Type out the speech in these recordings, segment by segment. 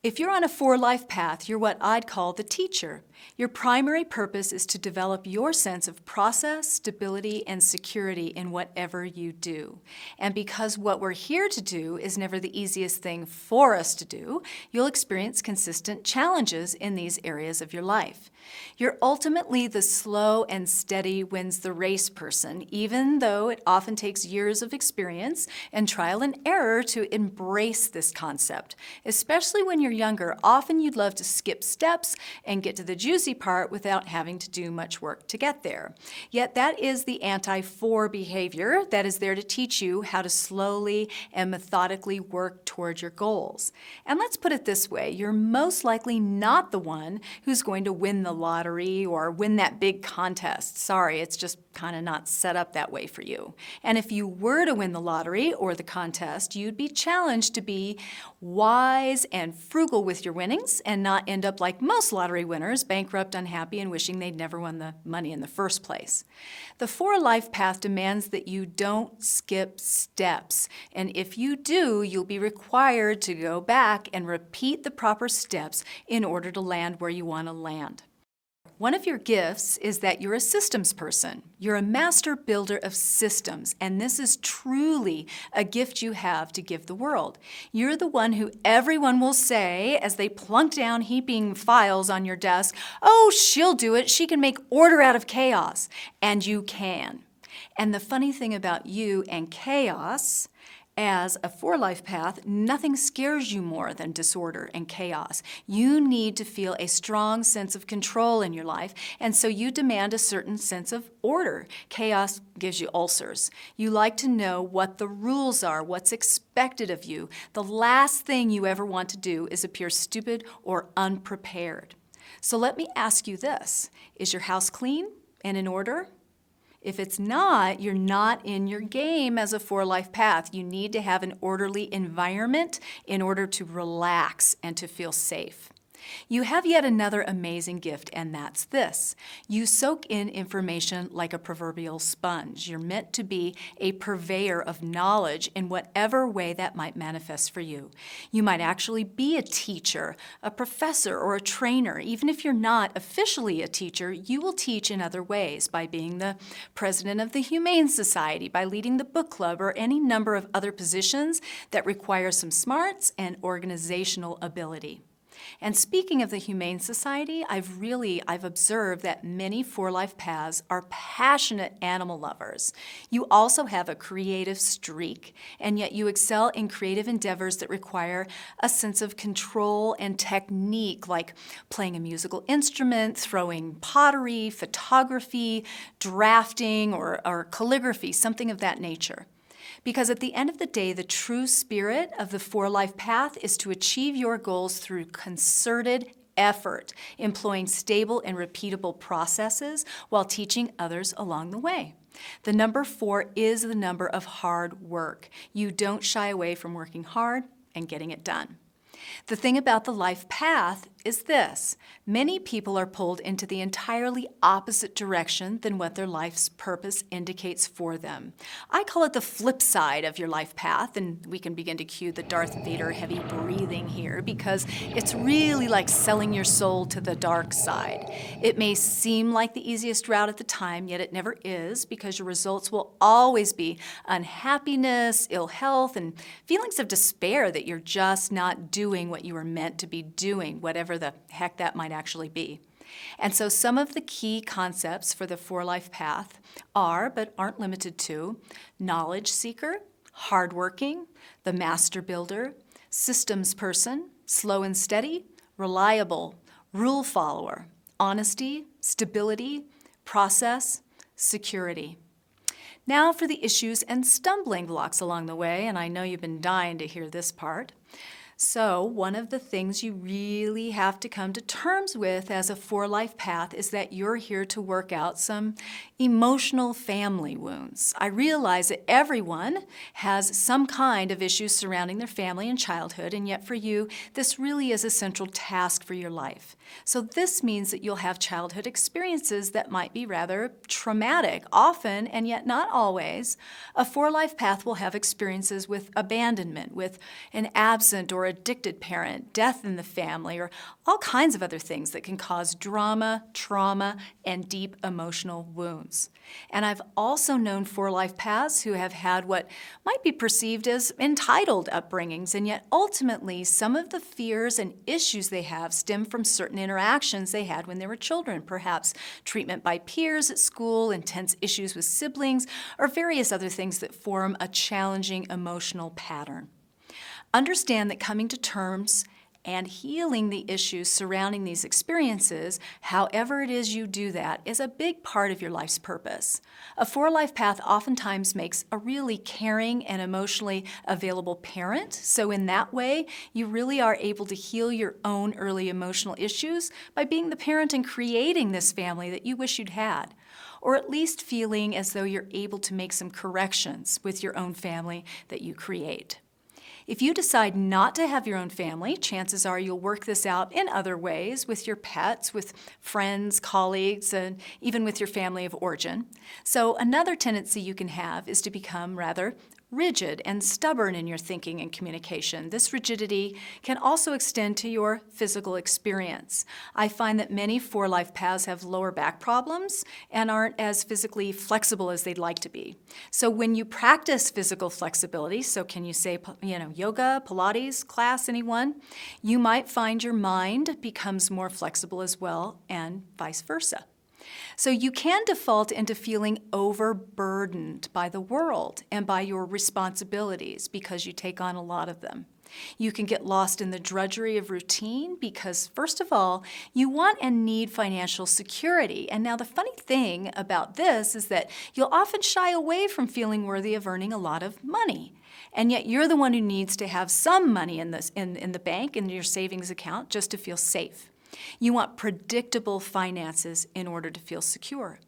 If you're on a 4-life path, you're what I'd call the teacher. Your primary purpose is to develop your sense of process, stability, and security in whatever you do. And because what we're here to do is never the easiest thing for us to do, you'll experience consistent challenges in these areas of your life. You're ultimately the slow and steady wins the race person, even though it often takes years of experience and trial and error to embrace this concept. Especially when you're younger, often you'd love to skip steps and get to the juicy part without having to do much work to get there. Yet that is the anti-4 behavior that is there to teach you how to slowly and methodically work toward your goals. And let's put it this way, you're most likely not the one who's going to win the lottery or win that big contest. Sorry, it's just kind of not set up that way for you. And if you were to win the lottery or the contest, you'd be challenged to be wise and frugal with your winnings and not end up like most lottery winners, bankrupt, unhappy, and wishing they'd never won the money in the first place. The 4-life path demands that you don't skip steps. And if you do, you'll be required to go back and repeat the proper steps in order to land where you want to land. One of your gifts is that you're a systems person. You're a master builder of systems, and this is truly a gift you have to give the world. You're the one who everyone will say as they plunk down heaping files on your desk, "Oh, she'll do it. She can make order out of chaos." And you can. And the funny thing about you and chaos, as a 4-life path, nothing scares you more than disorder and chaos. You need to feel a strong sense of control in your life, and so you demand a certain sense of order. Chaos gives you ulcers. You like to know what the rules are, what's expected of you. The last thing you ever want to do is appear stupid or unprepared. So let me ask you this. Is your house clean and in order? If it's not, you're not in your game as a 4-life path. You need to have an orderly environment in order to relax and to feel safe. You have yet another amazing gift, and that's this. You soak in information like a proverbial sponge. You're meant to be a purveyor of knowledge in whatever way that might manifest for you. You might actually be a teacher, a professor, or a trainer. Even if you're not officially a teacher, you will teach in other ways by being the president of the Humane Society, by leading the book club, or any number of other positions that require some smarts and organizational ability. And speaking of the Humane Society, I've observed that many 4-life paths are passionate animal lovers. You also have a creative streak, and yet you excel in creative endeavors that require a sense of control and technique, like playing a musical instrument, throwing pottery, photography, drafting, or calligraphy, something of that nature. Because at the end of the day, the true spirit of the 4-life path is to achieve your goals through concerted effort, employing stable and repeatable processes while teaching others along the way. The number 4 is the number of hard work. You don't shy away from working hard and getting it done. The thing about the life path is this. Many people are pulled into the entirely opposite direction than what their life's purpose indicates for them. I call it the flip side of your life path, and we can begin to cue the Darth Vader heavy breathing here because it's really like selling your soul to the dark side. It may seem like the easiest route at the time, yet it never is, because your results will always be unhappiness, ill health, and feelings of despair that you're just not doing what you were meant to be doing, whatever the heck that might actually be. And so some of the key concepts for the 4-life path are, but aren't limited to, knowledge seeker, hardworking, the master builder, systems person, slow and steady, reliable, rule follower, honesty, stability, process, security. Now for the issues and stumbling blocks along the way, and I know you've been dying to hear this part. So one of the things you really have to come to terms with as a 4-life path is that you're here to work out some emotional family wounds. I realize that everyone has some kind of issues surrounding their family and childhood, and yet for you, this really is a central task for your life. So this means that you'll have childhood experiences that might be rather traumatic. Often, and yet not always, a 4-life path will have experiences with abandonment, with an absent or addicted parent, death in the family, or all kinds of other things that can cause drama, trauma, and deep emotional wounds. And I've also known 4-life paths who have had what might be perceived as entitled upbringings, and yet ultimately some of the fears and issues they have stem from certain interactions they had when they were children, perhaps treatment by peers at school, intense issues with siblings, or various other things that form a challenging emotional pattern. Understand that coming to terms and healing the issues surrounding these experiences, however it is you do that, is a big part of your life's purpose. A 4-life path oftentimes makes a really caring and emotionally available parent, so in that way, you really are able to heal your own early emotional issues by being the parent and creating this family that you wish you'd had, or at least feeling as though you're able to make some corrections with your own family that you create. If you decide not to have your own family, chances are you'll work this out in other ways with your pets, with friends, colleagues, and even with your family of origin. So another tendency you can have is to become rather rigid and stubborn in your thinking and communication. This rigidity can also extend to your physical experience. I find that many 4-life paths have lower back problems and aren't as physically flexible as they'd like to be. So when you practice physical flexibility, so can you say, yoga, Pilates class, anyone? You might find your mind becomes more flexible as well, and vice versa. So you can default into feeling overburdened by the world and by your responsibilities because you take on a lot of them. You can get lost in the drudgery of routine because, first of all, you want and need financial security. And now the funny thing about this is that you'll often shy away from feeling worthy of earning a lot of money. And yet you're the one who needs to have some money in the bank, in your savings account, just to feel safe. You want predictable finances in order to feel secure.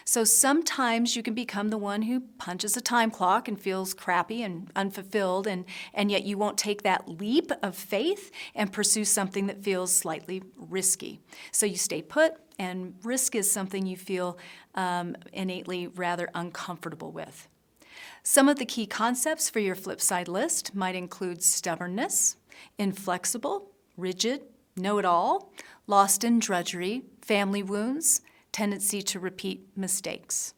So sometimes you can become the one who punches a time clock and feels crappy and unfulfilled, and yet you won't take that leap of faith and pursue something that feels slightly risky. So you stay put, and risk is something you feel innately rather uncomfortable with. Some of the key concepts for your flip side list might include stubbornness, inflexible, rigid, know-it-all, lost in drudgery, family wounds, tendency to repeat mistakes.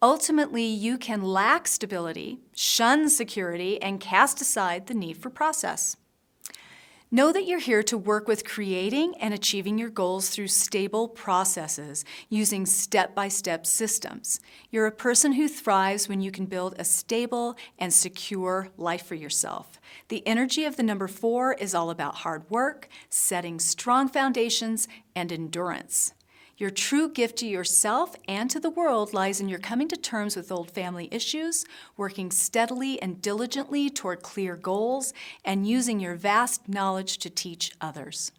Ultimately, you can lack stability, shun security, and cast aside the need for process. Know that you're here to work with creating and achieving your goals through stable processes using step-by-step systems. You're a person who thrives when you can build a stable and secure life for yourself. The energy of the number 4 is all about hard work, setting strong foundations, and endurance. Your true gift to yourself and to the world lies in your coming to terms with old family issues, working steadily and diligently toward clear goals, and using your vast knowledge to teach others.